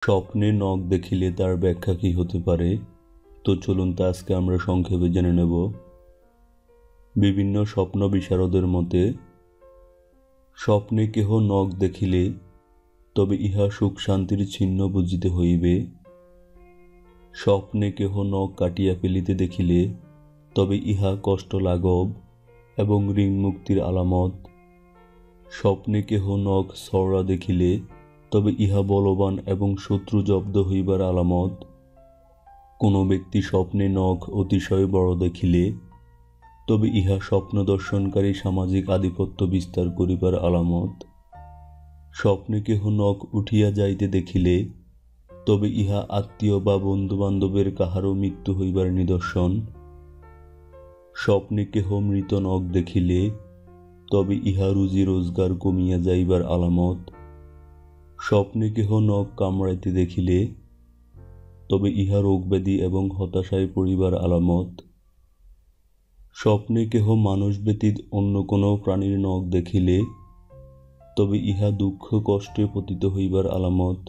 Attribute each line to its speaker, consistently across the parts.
Speaker 1: স্বপ্নে নখ দেখিলে তার ব্যাখ্যা কী হতে পারে? তো চলুন তা আজকে আমরা সংক্ষেপে জেনে নেব। বিভিন্ন স্বপ্ন বিশারদের মতে স্বপ্নে কেহ নখ দেখিলে তবে ইহা সুখ শান্তির চিহ্ন বুঝিতে হইবে। স্বপ্নে কেহ নখ কাটিয়া ফেলিতে দেখিলে তবে ইহা কষ্ট লাঘব এবং ঋণ মুক্তির আলামত। স্বপ্নে কেহ নখ ছড়া দেখিলে তবে ইহা বলবান এবং শত্রু জব্দ হইবার আলামত। কোনো ব্যক্তি স্বপ্নে নখ অতিশয় বড় দেখিলে তবে ইহা স্বপ্ন দর্শনকারী সামাজিক আধিপত্য বিস্তার করিবার আলামত। স্বপ্নে কেহ নখ উঠিয়া যাইতে দেখিলে তবে ইহা আত্মীয় বা বন্ধুবান্ধবের কাহারও মৃত্যু হইবার নিদর্শন। স্বপ্নে কেহ মৃত নখ দেখিলে তবে ইহা রুজি রোজগার কমিয়া যাইবার আলামত। স্বপ্নে কেহ নখ কামড়াইতে দেখিলে তবে ইহা রোগব্যাধি এবং হতাশায় পড়িবার আলামত। স্বপ্নে কেহ মানুষ ব্যতীত অন্য কোনো প্রাণীর নখ দেখিলে তবে ইহা দুঃখ কষ্টে পতিত হইবার আলামত।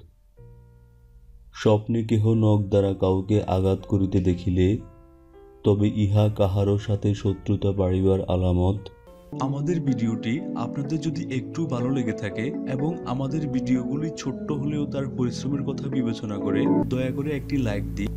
Speaker 1: স্বপ্নে কেহ নখ দ্বারা কাউকে আঘাত করিতে দেখিলে তবে ইহা কাহারও সাথে শত্রুতা বাড়িবার আলামত।
Speaker 2: আমাদের ভিডিওটি আপনাদের যদি একটু ভালো লেগে থাকে এবং আমাদের ভিডিওগুলি ছোট্ট হলেও তার পরিশ্রমের কথা বিবেচনা করে দয়া করে একটি লাইক দিন।